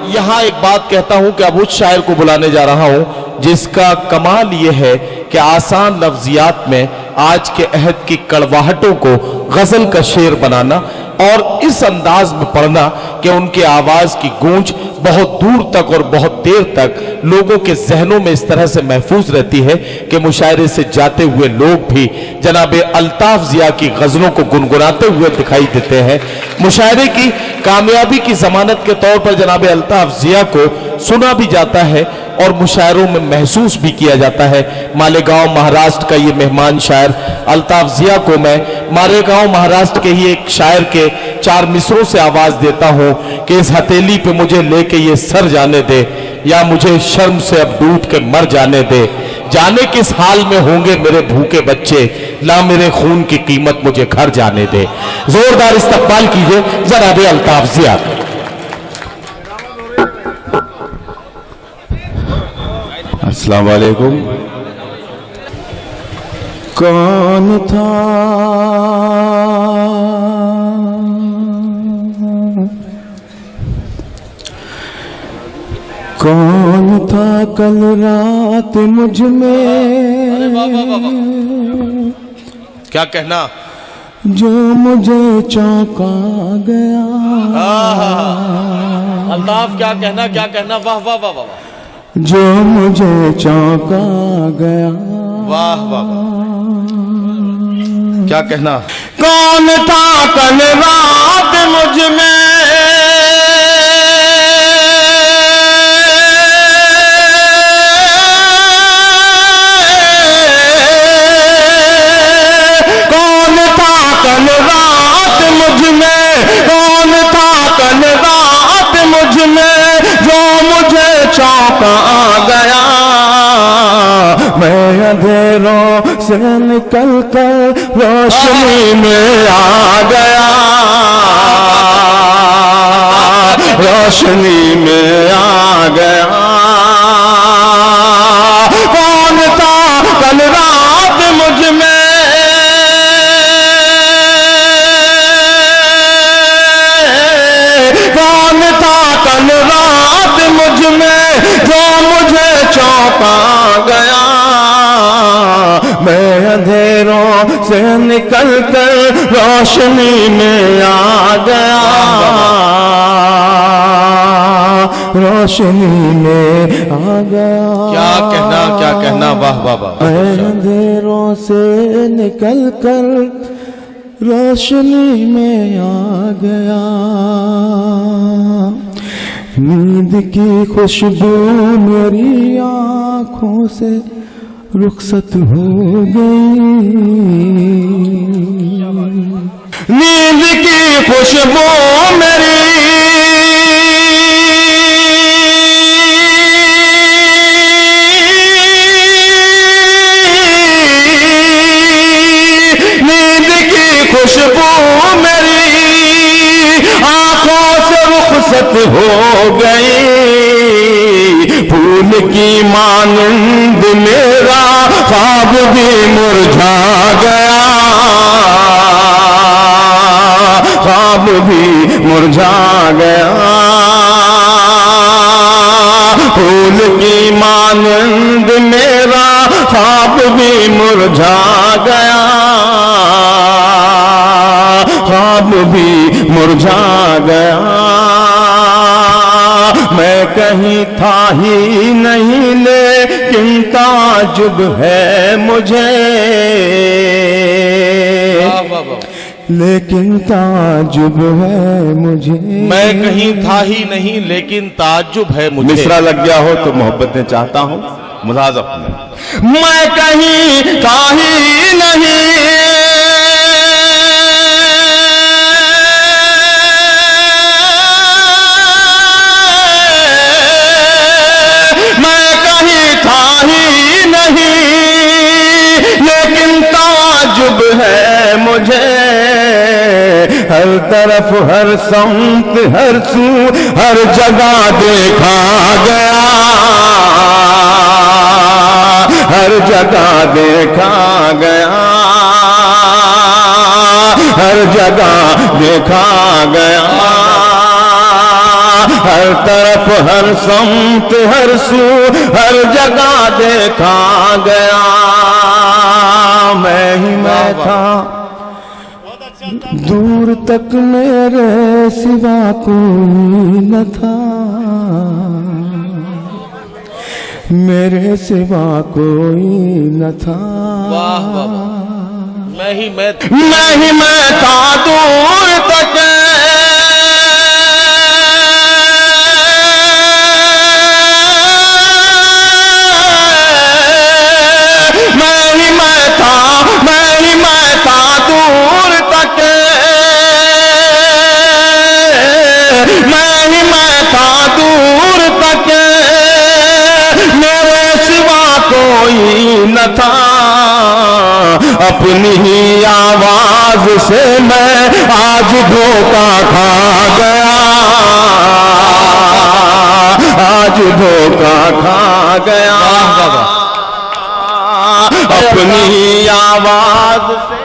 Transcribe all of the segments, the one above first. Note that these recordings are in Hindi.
यहाँ एक बात कहता हूं कि अब उस शायर को बुलाने जा रहा हूं जिसका कमाल यह है कि आसान लफ्जियात में आज के अहद की कड़वाहटों को गजल का शेर बनाना और इस अंदाज में पढ़ना कि उनके आवाज की गूंज बहुत दूर तक और बहुत देर तक लोगों के जहनों में इस तरह से महफूज रहती है कि मुशायरे से जाते हुए लोग भी जनाब अल्ताफ जिया की गजलों को गुनगुनाते हुए दिखाई देते हैं। मुशायरे की कामयाबी की जमानत के तौर पर जनाब अल्ताफ जिया को सुना भी जाता है और मुशायरों में महसूस भी किया जाता है। मालेगांव महाराष्ट्र का ये मेहमान शायर अल्ताफ जिया को मैं मालेगांव महाराष्ट्र के ही एक शायर के 4 मिसरों से आवाज देता हूं कि इस हथेली पे मुझे लेके ये सर जाने दे या मुझे शर्म से अब डूब के मर जाने दे। जाने किस हाल में होंगे मेरे भूखे बच्चे, ला मेरे खून की कीमत मुझे घर जाने दे। जोरदार इस्तकबाल कीजिए जनाब अल्ताफ जिया। अस्सलाम वालेकुम। कौन था कल रात मुझ में, क्या कहना, जो मुझे चौंका गया। अल्ताफ क्या कहना, वाह वाह वाह वाह, जो मुझे चौंका गया। वाह वाह, क्या कहना। कौन था कल रात मुझ में, कौन था कल रात मुझ में, कौन था कल रात मुझ में, जो मुझे चौंका गया। मैं अंधेरों से निकल कर रोशनी में आ गया, रोशनी में आ गया। कौन था कल रात मुझ में, कौन था कल रात मुझ में, जो मुझे चौंका गया। मैं अंधेरों से निकल कर रोशनी में आ गया, रोशनी में आ गया। क्या कहना, वाह वाह वाह। मैं अंधेरों से निकल कर रोशनी में आ गया। नींद की खुशबू मेरी आँखों से रुखसत हो गई, नींद की खुशबू मेरी खुशबू मेरी आंखों से रुखसत हो गई। फूल की मानंद मेरा ख्वाब भी मुरझा गया, ख्वाब भी मुरझा गया। फूल की मानंद मेरा ख्वाब भी मुरझा गया, ख्वाब भी मुरझा गया। मैं कहीं था ही नहीं लेकिन ताजुब है मुझे, लेकिन ताजुब है मुझे। मैं कहीं था ही नहीं लेकिन ताजुब है मुझे। मिसरा लग गया हो तो मोहब्बतें चाहता हूं मुलाज़फ में। मैं कहीं था ही नहीं, मैं कहीं था ही नहीं लेकिन ताजुब है मुझे। हर तरफ हर समत हर सू हर जगह देखा गया, हर जगह देखा गया, हर जगह देखा गया, हर तरफ हर समत हर सू हर जगह देखा गया, मैं ही मैं था, दूर तक मेरे सिवा कोई न था, मेरे सिवा कोई न था। वाह वाह, मैं ही मैं था दूर तक, मैं था दूर तक, मैं था दूर तक, मेरे सिवा कोई न था, अपनी ही आवाज से मैं आज धोखा खा गया, आज धोखा खा गया, अपनी ही आवाज से।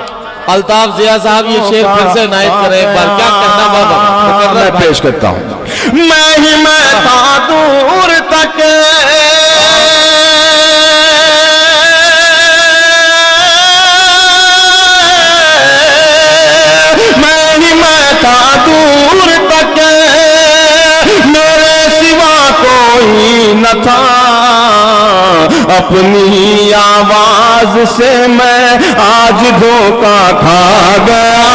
अल्ताफ जिया साहब ये शेर फिर से नायत करें एक बार, क्या कहना बाबा? मैं पेश करता हूं। मैं था दूर तक, मैं था दूर तक, मेरे सिवा कोई न था, अपनी आवाज से मैं आज धोखा खा गया,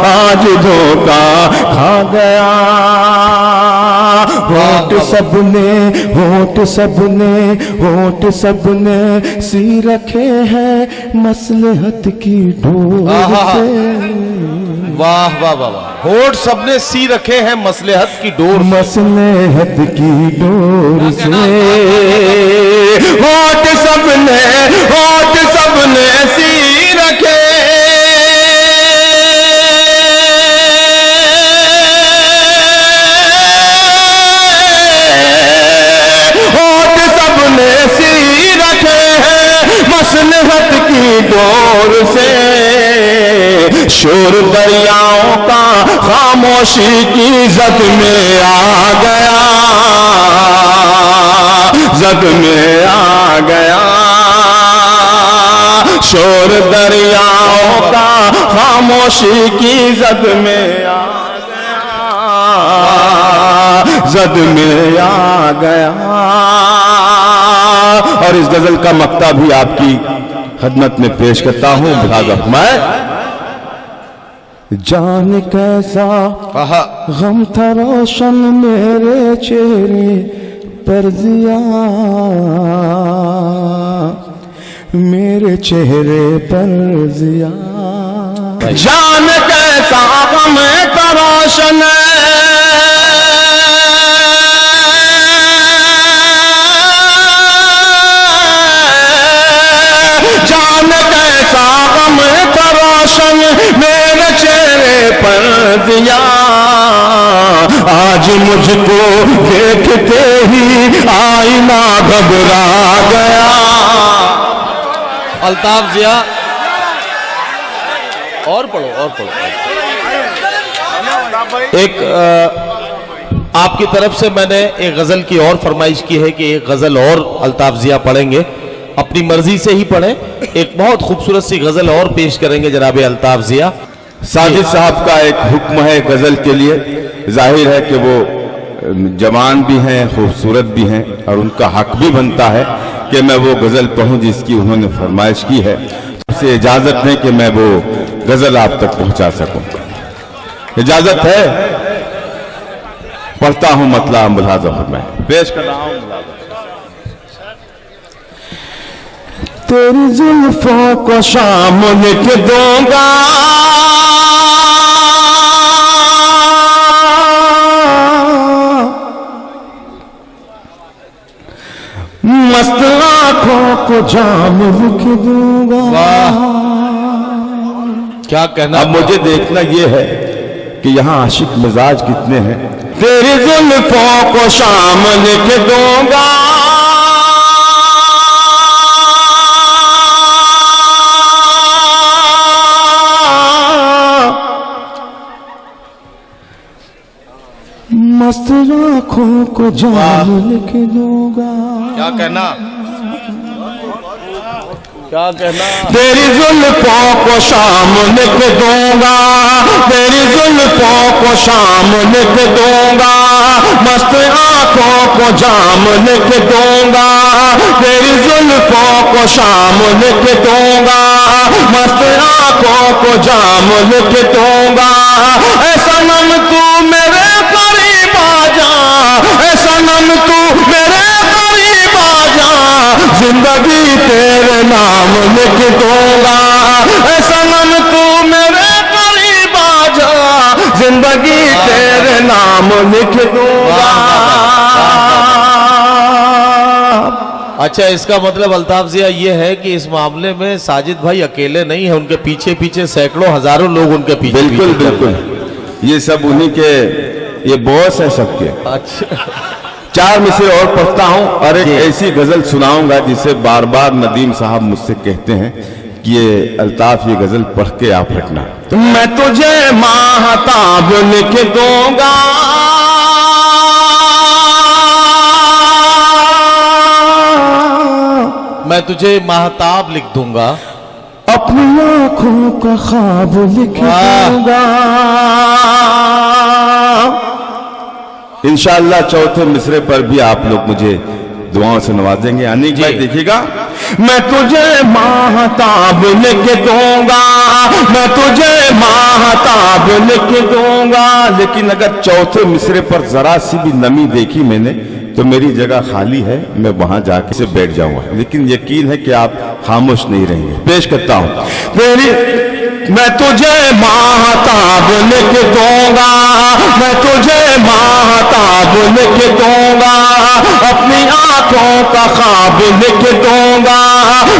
आज धोखा खा गया। होठ सबने सी रखे हैं मसलहत की डोर से। वाह वाह वाह, होठ सबने सी रखे हैं मसलहत की डोर, मसलहत की डोर से। होठ सबने सी रखे, होठ सबने सी रखे हैं मसलहत की डोर से। शोर दरियाओं का खामोशी की जद में आ गया, जद में आ गया। शोर दरियाओं का खामोशी की जद में आ गया, जद में आ गया। और इस गजल का मक्ता भी आपकी खदमत में पेश करता हूं। लिहाजा मैं जान कैसा गम था रोशन मेरे चेहरे पर जिया, मेरे चेहरे पर जिया। जान कैसा गम था रोशन, जान कैसा गम था रोशन मेरे चेहरे पर दिया। आज मुझको देखते ही आईना घबरा गया। अल्ताफ जिया, और पढ़ो और पढ़ो। एक आपकी तरफ से मैंने एक गजल की और फरमाइश की है कि एक गजल और अल्ताफ जिया पढ़ेंगे, अपनी मर्जी से ही पढ़े। एक बहुत खूबसूरत सी गजल और पेश करेंगे जनाब अल्ताफ जिया। साजिद साहब का एक हुक्म है गजल के लिए, जाहिर है कि वो जवान भी हैं, खूबसूरत भी हैं, और उनका हक भी बनता है कि मैं वो गजल पढ़ूं जिसकी उन्होंने फरमाइश की है। उससे इजाजत है कि मैं वो गजल आप तक पहुंचा सकूं। इजाजत है? पढ़ता हूं मतलब मुलाजा मैं पेश कर रहा हूं। तेरी जुल्फों को शाम लिख दूंगा, मस्त आंखों को जाम लिख दूंगा। वाह, क्या कहना। अब मुझे देखना यह है कि यहाँ आशिक मिजाज कितने हैं। तेरी जुल्फों को शाम लिख दूंगा, मस्त आँखों को जाम लिख दूंगा। क्या कहना, क्या कहना? तेरी जुल्फों को शाम लिख दूंगा, तेरी जुल्फों को शाम लिख दूंगा, मस्त आँखों को जाम लिख दूंगा, तेरी जुल्फों को शाम लिख दूंगा, मस्त आँखों को जाम लिख दूंगा। ऐसा नम तू मेरे करीब आ जा, ऐसा नम तू मेरे करीब आ जा, जिंदगी तेरे नाम लिख दूंगा। ऐसा नम तू मेरे करीब आ जा, जिंदगी तेरे नाम लिख दूंगा। अच्छा, इसका मतलब अल्ताफ जिया ये है कि इस मामले में साजिद भाई अकेले नहीं है, उनके पीछे पीछे सैकड़ों हजारों लोग उनके पीछे। बिल्कुल बिल्कुल, ये सब उन्हीं के, ये बॉस है सबके। अच्छा, चार मिसरे और पढ़ता हूं और एक ऐसी गजल सुनाऊंगा जिसे बार बार नदीम साहब मुझसे कहते हैं कि ये अल्ताफ, ये गजल पढ़ के आप हटना। मैं तुझे माहताब लिख दूंगा, मैं तुझे माहताब लिख दूंगा, अपनी आंखों का ख्वाब लिख दूंगा। इंशाअल्लाह चौथे मिसरे पर भी आप लोग मुझे दुआओं से नवाजेंगे। अनीक भाई देखिएगा, मैं तुझे माहताब लिख दूंगा, मैं तुझे माहताब लिख दूंगा। लेकिन अगर चौथे मिसरे पर जरा सी भी नमी देखी मैंने तो मेरी जगह खाली है, मैं वहां जाके से बैठ जाऊंगा। लेकिन यकीन है कि आप खामोश नहीं रहेंगे। पेश करता हूं तेरी, मैं तुझे माहताब लिख दूंगा, मैं तुझे माहताब लिख दूंगा, अपनी आंखों का ख्वाब लिख दूंगा।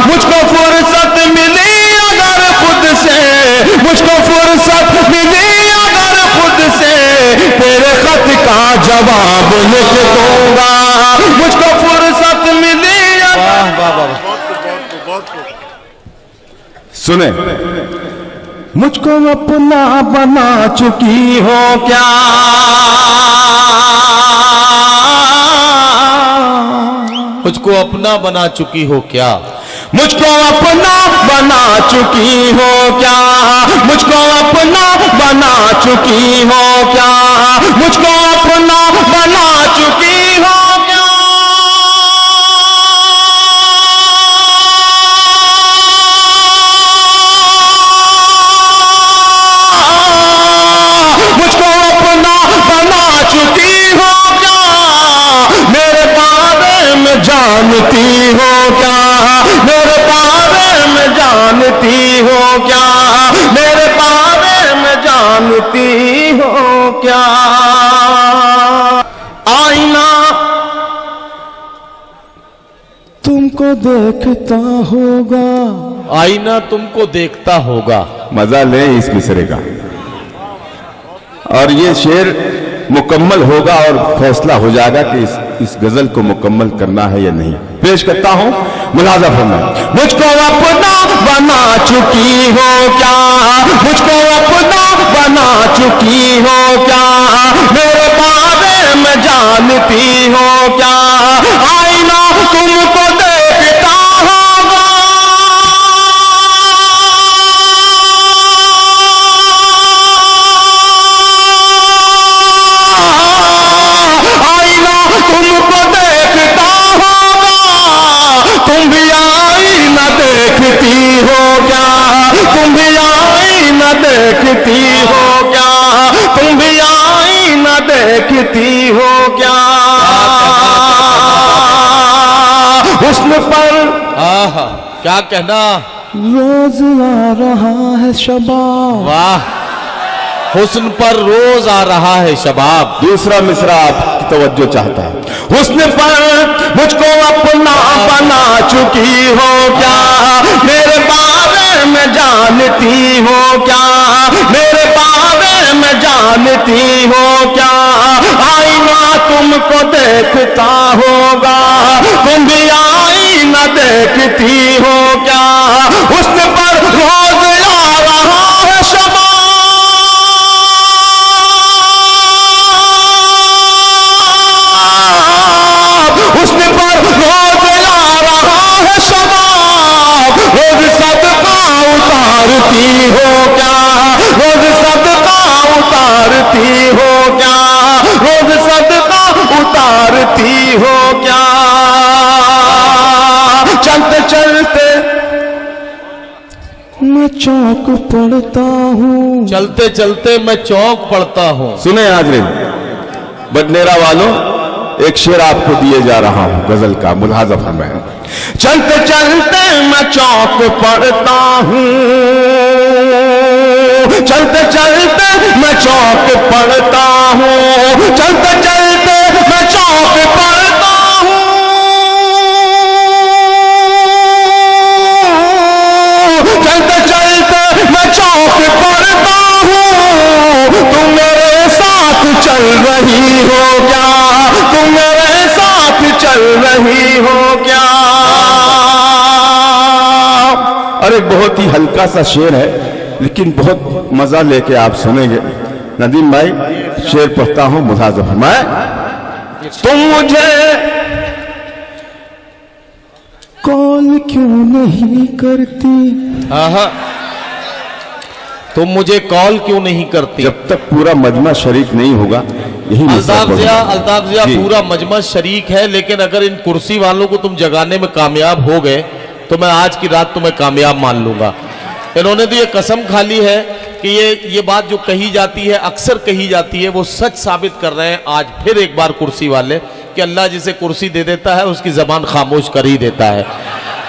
मुझको फुर्सत मिली अगर खुद से, मुझको फुर्सत मिली अगर खुद से, तेरे खत का जवाब लिख दूंगा। मुझको फुर्सत मिली सुने, मुझको अपना बना चुकी हो क्या, मुझको अपना बना चुकी हो क्या, मुझको अपना बना चुकी हो क्या, मुझको अपना बना चुकी हो क्या, मुझको अपना बना चुकी हो क्या। मुझको अपना बना चुकी हो क्या, मेरे बारे में जानती हो क्या, मेरे बारे में जानती हो क्या, मेरे बारे में जानती हो क्या। आईना तुमको देखता होगा, आईना तुमको देखता होगा। मजा ले इस मिसरे का, और ये शेर मुकम्मल होगा और फैसला हो जाएगा कि इस गजल को मुकम्मल करना है या नहीं। पेश करता हूं, मुलाजा फरमाएं। मुझको अपना बना चुकी हो क्या, मुझको अपना बना चुकी हो क्या, मेरे बारे में जानती हो क्या। आईना तुमको देखता होगा, आईना तुमको देखता होगा, तुम भी आईना देखती हो क्या, तुम भी आईना देखती हो क्या, तुम भी आईना देखती हो क्या। हुस्न पर आहा, क्या कहना, रोज आ रहा है शबाब। वाह, हुस्न पर रोज आ रहा है शबाब। दूसरा मिसरा आपकी तवज्जो चाहता है। हुस्न पर मुझको अपना बना चुकी हो क्या, मेरे बारे में जानती हो क्या, मेरे बारे में जानती हो क्या। आईना तुमको देखता होगा, तुम भी आईना देखती हो क्या। हुस्न पर रोज आ रहा है शबाब, हो क्या, रोज सदका उतारती हो क्या, रोज सदका उतारती हो क्या। चलते चलते मैं चौक पड़ता हूँ, चलते चलते मैं चौक पड़ता हूँ। सुने हाजरीन, बडनेरा वालों, एक शेर आपको दिए जा रहा हूं गजल का, मुलाहाजा फरमाएं। चलते चलते मैं चौक पड़ता हूँ, चलते चलते मैं चौक पड़ता हूँ, चलते चलते मैं चौक पड़ता हूँ, चलते चलते मैं चौक पड़ता हूँ। तुम मेरे साथ चल रही हो क्या, तुम मेरे साथ चल रही हो क्या। और एक बहुत ही हल्का सा शेर है, लेकिन बहुत मजा लेके आप सुनेंगे। नदीम भाई, शेर पढ़ता हूं, मुलाहाजा फरमाएं। तुम मुझे कॉल क्यों नहीं करती, तुम मुझे कॉल क्यों नहीं करती। जब तक पूरा मजमा शरीक नहीं होगा, यही अल्ताफ जिया पूरा मजमा शरीक है, लेकिन अगर इन कुर्सी वालों को तुम जगाने में कामयाब हो गए तो मैं आज की रात तुम्हें कामयाब मान लूंगा। इन्होंने तो ये कसम खा ली है कि ये बात जो कही जाती है, अक्सर कही जाती है, वो सच साबित कर रहे हैं आज फिर एक बार कुर्सी वाले कि अल्लाह जिसे कुर्सी दे देता है उसकी जबान खामोश कर ही देता है।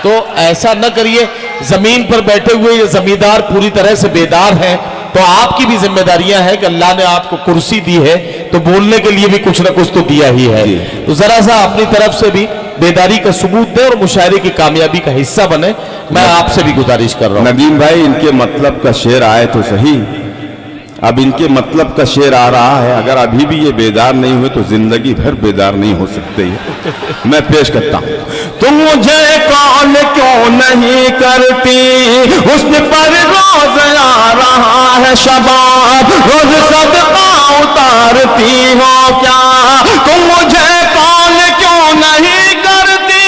तो ऐसा न करिए, जमीन पर बैठे हुए ये जमींदार पूरी तरह से बेदार हैं, तो आपकी भी जिम्मेदारियां हैं कि अल्लाह ने आपको कुर्सी दी है तो बोलने के लिए भी कुछ ना कुछ तो दिया ही है। तो जरा सा अपनी तरफ से भी बेदारी का सबूत दे और मुशायरे की कामयाबी का हिस्सा बने, मैं आपसे भी गुजारिश कर रहा हूं। नदीम भाई, इनके मतलब का शेर आए तो सही, अब इनके मतलब का शेर आ रहा है। अगर अभी भी ये बेदार नहीं हुए तो जिंदगी भर बेदार नहीं हो सकते। मैं पेश करता हूं। तुम मुझे कॉल क्यों नहीं करती, हुस्न पर रोज आ रहा है शबाब, रोज सदका उतारती हो क्या। तुम मुझे कॉल क्यों नहीं करती,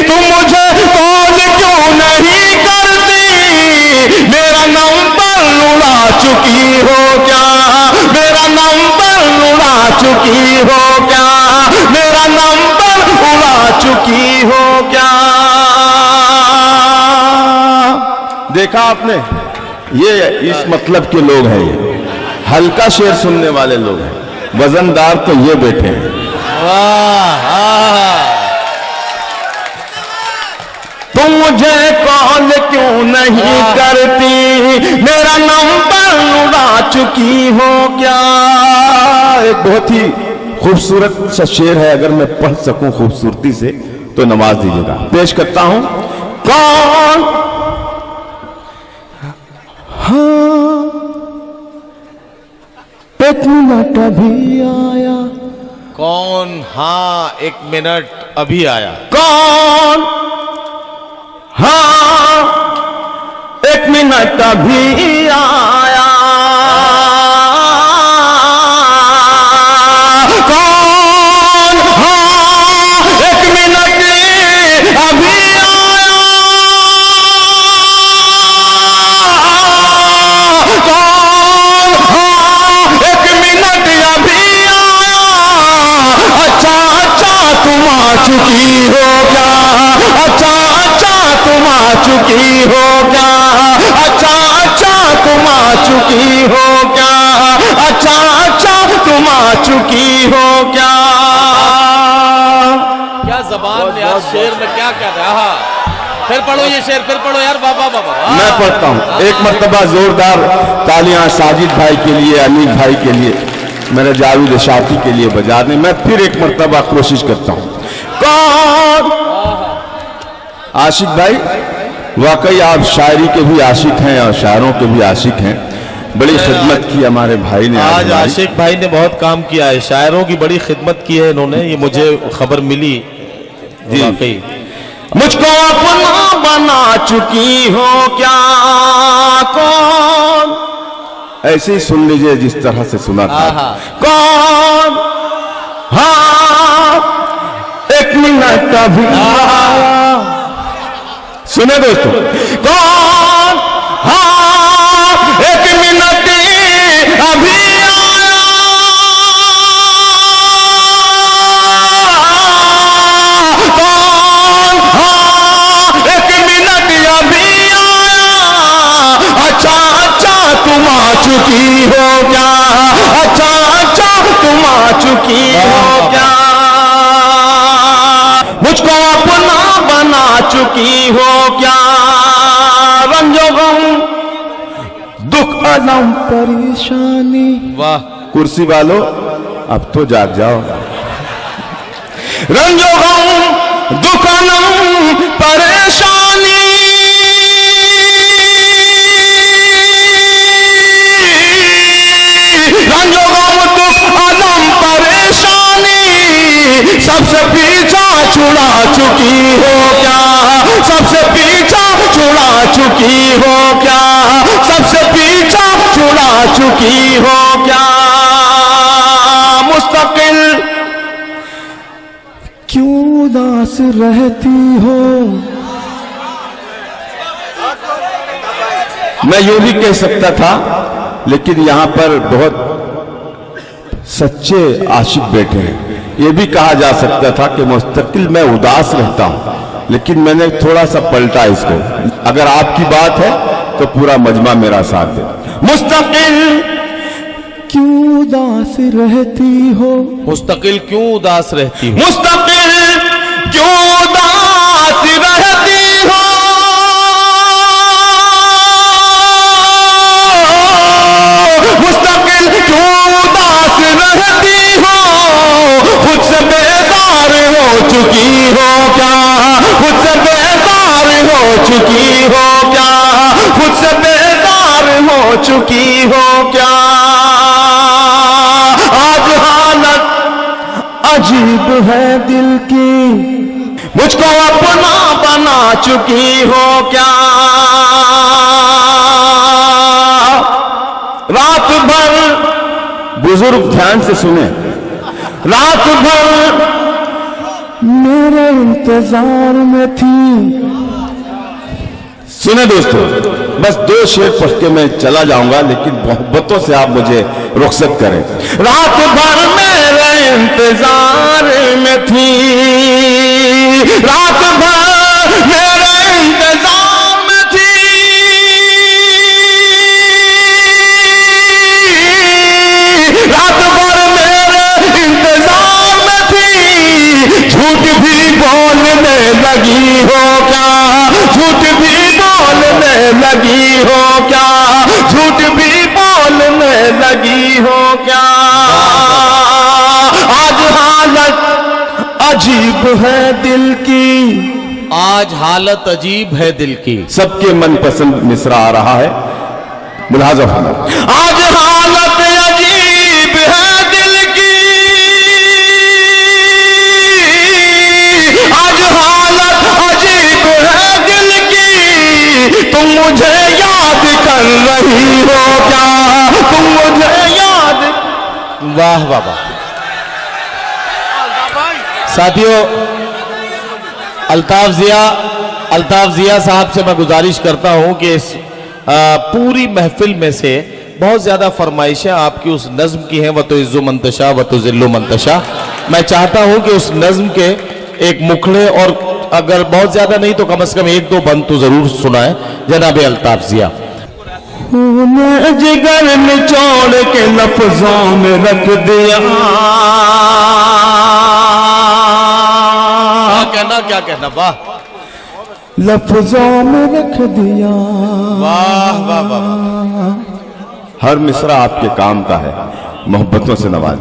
तुम मुझे कॉल क्यों नहीं करती। मेरा नंबर उड़ा चुकी हो क्या, मेरा नंबर उड़ा चुकी हो क्या, मेरा नंबर उड़ा चुकी हो क्या। देखा आपने, ये इस मतलब के लोग हैं, ये हल्का शेर सुनने वाले लोग हैं, वजनदार तो ये बैठे हैं। तुम मुझे कॉल क्यों नहीं करती, मेरा नंबर उड़ा चुकी हो क्या। एक बहुत ही खूबसूरत सा शेर है, अगर मैं पढ़ सकूं खूबसूरती से तो नवाज दीजिएगा। पेश करता हूं। कौन हाँ एक मिनट अभी आया, कौन हाँ एक मिनट अभी आया, कौन हाँ एक मिनट अभी आया, कौन हाँ एक मिनट अभी आया, कौन हाँ एक मिनट अभी आया। अच्छा अच्छा तुम आ चुकी हो क्या, अच्छा अच्छा तुम आ चुकी हो क्या, अच्छा अच्छा तुम आ चुकी हो क्या, अच्छा अच्छा तुम आ चुकी हो क्या। क्या जबान यार, शेर में क्या कह रहा। फिर पढ़ो ये शेर, फिर पढ़ो यार। बाबा बाबा मैं पढ़ता हूँ। एक मर्तबा जोरदार तालियां साजिद भाई के लिए, अमीर भाई के लिए, मेरे जावेद शाफी के लिए बजा दें। मैं फिर एक मर्तबा कोशिश करता हूँ। कौन आशिक भाई, वाकई आप शायरी के भी आशिक हैं और शायरों के भी आशिक हैं। बड़ी खिदमत की हमारे भाई ने आज आशिक भाई ने बहुत काम किया है, शायरों की बड़ी खिदमत की है इन्होंने, ये मुझे खबर मिली। वाकई मुझको अपना बना चुकी हो क्या, कौन ऐसे ही सुन लीजिए जिस तरह से सुना था। कौन हाँ एक एक मिनट अभी आया। सुने दोस्तों, कौन? हाँ, एक मिनट अभी आया, कौन? हाँ, एक मिनट अभी आया। अच्छा अच्छा तुम आ चुकी हो क्या? अच्छा अच्छा तुम आ चुकी हो क्या? मुझको अपना बना चुकी हो क्या? रंजो गम दुख अलम परेशानी। वाह, कुर्सी वालों अब तो जाग जाओ। रंजो गम दुख अलम परेशानी, रंजो गम दुख अलम परेशानी, सबसे पीछा छुड़ा चुकी हो क्या? सबसे पीछा छुड़ा चुकी हो क्या? सबसे पीछा छुड़ा चुकी हो क्या? मुस्तकिल क्यों उदास रहती हो? मैं यूं भी कह सकता था, लेकिन यहां पर बहुत सच्चे आशिक बैठे हैं। ये भी कहा जा सकता था कि मुस्तकिल मैं उदास रहता हूं, लेकिन मैंने थोड़ा सा पलटा इसको। अगर आपकी बात है तो पूरा मजमा मेरा साथ दे। मुस्तकिल क्यों उदास रहती हो? मुस्तकिल क्यों उदास रहती हो? मुस्तकिल क्यों उदास रहती हो? मुस्तकिल क्यों उदास रहती हो? खुद से बेजार हो चुकी हो क्या? खुद से बेजार हो चुकी हो क्या? खुद से बेजार हो चुकी हो क्या? आज हालत अजीब है दिल की, मुझको अपना बना चुकी हो क्या? रात भर, बुजुर्ग ध्यान से सुने, रात भर मेरे इंतजार में थी। सुने दोस्तों, बस 2 शेर पढ़ के मैं चला जाऊंगा, लेकिन मोहब्बतों से आप मुझे रुखसत करें। रात भर मेरे इंतजार में थी, रात भर मेरे इंतजार में थी, रात भर मेरे इंतजार में थी। झूठ भी बोलने लगी हो क्या? झूठ भी बोलने लगी हो क्या? झूठ भी बोलने लगी हो क्या? आज हालत अजीब है दिल की, आज हालत अजीब है दिल की। सबके मनपसंद मिसरा आ रहा है, मुलाजा होना। आज हालत अजीब है दिल की, आज हालत अजीब है दिल की। तुम मुझे याद कर रही हो क्या? तुम मुझे याद। वाह वाह वाह। साथियों, अल्ताफ जिया साहब से मैं गुजारिश करता हूं कि इस पूरी महफिल में से बहुत ज्यादा फरमाइशें आपकी उस नज्म की हैं, व तो इज्जो मंतशा व तो जिल्लो मंतशा। मैं चाहता हूं कि उस नज्म के एक मुखड़े, और अगर बहुत ज्यादा नहीं तो कम से कम 1-2 बंद तो जरूर सुनाए जनाब अल्ताफ जिया। जिगर निचोड़ के लफ्जों में रख दिया, क्या कहना, वाह, लफ्जों में रख दिया। वाह वाह वाह। हर मिसरा आपके काम का है, मोहब्बतों से नवाज।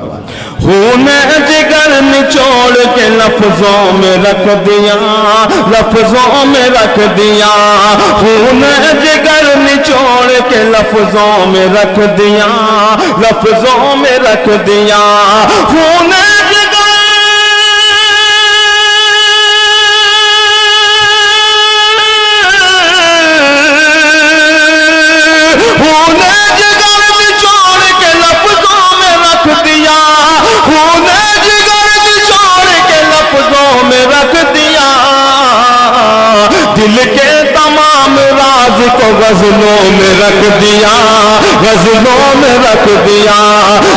खूने जिगर निचोड़ के लफ्जों में रख दिया, लफ्जों में रख दिया। खूने जिगर निचोड़ के लफ्जों में रख दिया, लफ्जों में रख दिया। खूने दिल के तमाम राज को गजलों में रख दिया, गजलों में रख दिया,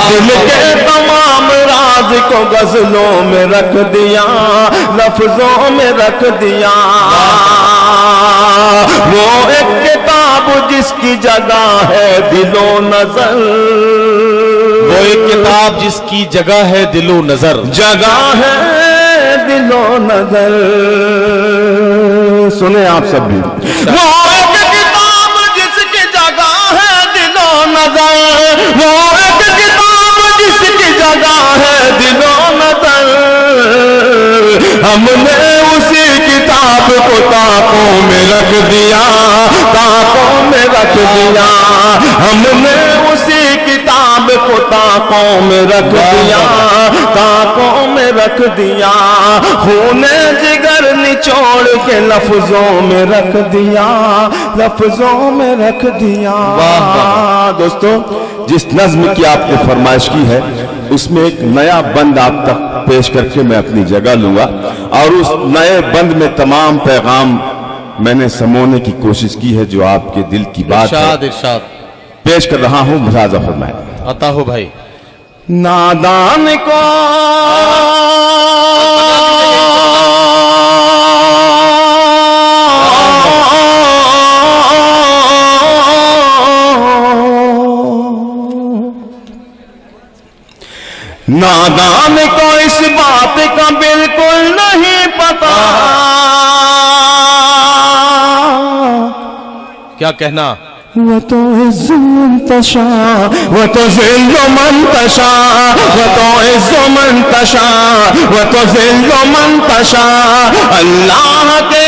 दिल के तमाम राज को गजलों में रख दिया, लफ्जों में रख दिया। वो एक किताब जिसकी जगह है दिलो नजर, वो एक किताब जिसकी जगह है दिलो नजर, जगह है दिलो नजर। सुने आप सब भी। वो एक किताब जिसकी जगह है दिलो नजर, वो एक किताब जिसकी जगह है दिलो नजर। हमने उसी किताब को ताकों में रख दिया, ताकों में रख दिया। हमने उसी किताब को ताकों में रख दिया, ताकों में रख दिया। खूने जिगर निचोड़ के लफ्जों में रख दिया, लफ्जों में रख दिया। दोस्तों, जिस नज्म की आपने फरमाइश की है उसमें एक नया बंद आप तक पेश करके मैं अपनी जगह लूंगा, और उस नए बंद में तमाम पैगाम मैंने समोने की कोशिश की है जो आपके दिल की बात है। इरशाद पेश कर रहा हूं, मुलाजा फरमाएं। अता हो भाई। नादान को नादान को इस बात का बिल्कुल नहीं पता। क्या कहना? वो तो इज़्ज़ुमंतशा, वो तो ज़िल्लुमंतशा, वो तो इज़्ज़ुमंतशा, वो तो ज़िल्लुमंतशा। अल्लाह के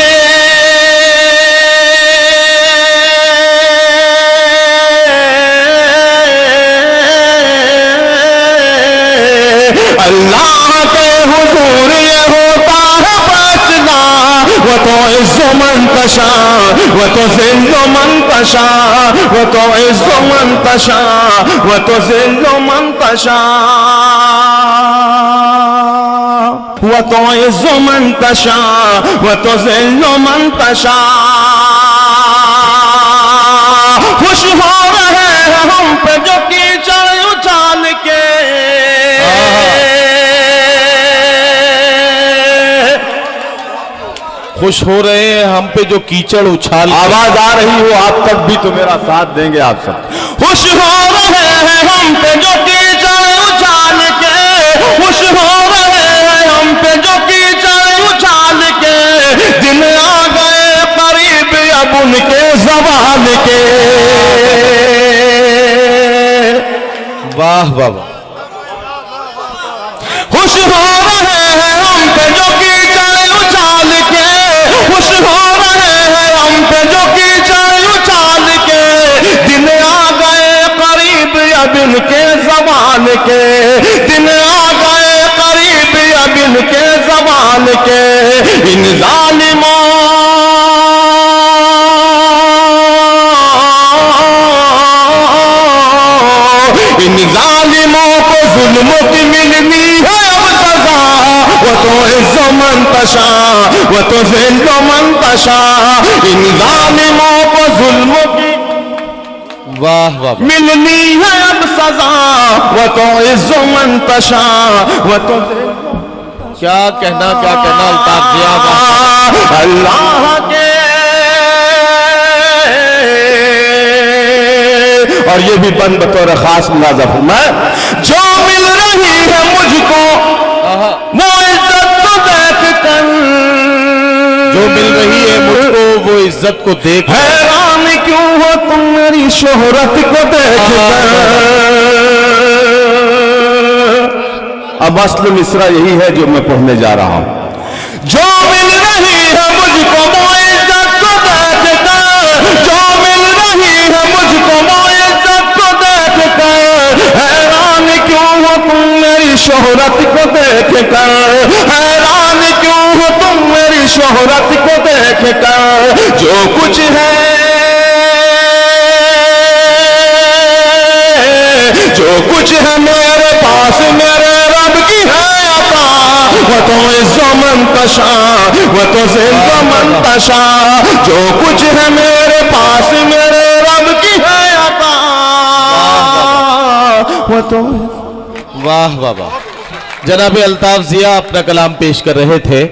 अल्लाह के हुजूर ये होता है फैसला। वो तो इज़्ज़ुमंतशा, वो तो ज़िल्लुमंतशा, वो तो इज़्ज़ुमंतशा, वो तो ज़िल्लुमंतशा, वो तो इज़्ज़ुमंतशा, वो तो ज़िल्लुमंतशा। खुश हो रहे हैं हम पे जो कीचड़ उछाल के, खुश हो रहे हैं हम पे जो कीचड़ उछाल। आवाज आ रही हो आप तक भी तो मेरा साथ देंगे आप सब। खुश हो रहे हैं हम पे जो कीचड़ उछाल के, खुश हो रहे हैं हम पे जो कीचड़ उछाल के। दिन आ गए करीब अब उनके ज़वाल के। वाह वाह वाह। खुश हो रहे हैं हम पे जो कीचड़ उछाल के, खुश हो रहे हैं हम पे जो कीचड़ उछाल के। दिन आ गए करीब अब इनके ज़वाल के, दिन आ गए करीब अब इनके ज़वाल के। इन ज़ालिमों इन ज़ालिमों को जुल्म की मिलनी है अब सज़ा। वो तो इज़्ज़ुमंतशा, वो तो ज़िल्लुमंतशा। इन ज़ालिमों को जुल्म की वाह वाह। मिलनी है अब सज़ा। वो तो इज़्ज़ुमंतशा, वो तो क्या कहना, क्या कहना अल्ताफ जिया। अल्लाह के। और ये भी बंद बतौर खास मुलाजा फरमाए। जो मिल रही है मुझको वो इज्जत को देख कर, जो मिल रही है मुझको वो इज्जत को देख। हैरान क्यों हो तुम मेरी शोहरत को देख कर। अब असल मिसरा यही है जो मैं पढ़ने जा रहा हूं। जो मिल रही है मुझको वो इज्जत को देख कर, जो मिल रही है मुझको वो इज्जत को देख कर। हैरान क्यों हो तुम मेरी शोहरत को देख कर, हैरान क्यों हो तुम मेरी शोहरत को देख कर। जो कुछ है, जो कुछ है मेरे पास मेरे रब की है अता। वो तो इज़्ज़ुमंतशा, मंतशा व तुज़िल्लु मन तशा। जो कुछ है मेरे पास मेरे रब की है अता। वो तो वाह वाह वाह। जनाब अल्ताफ जिया अपना कलाम पेश कर रहे थे।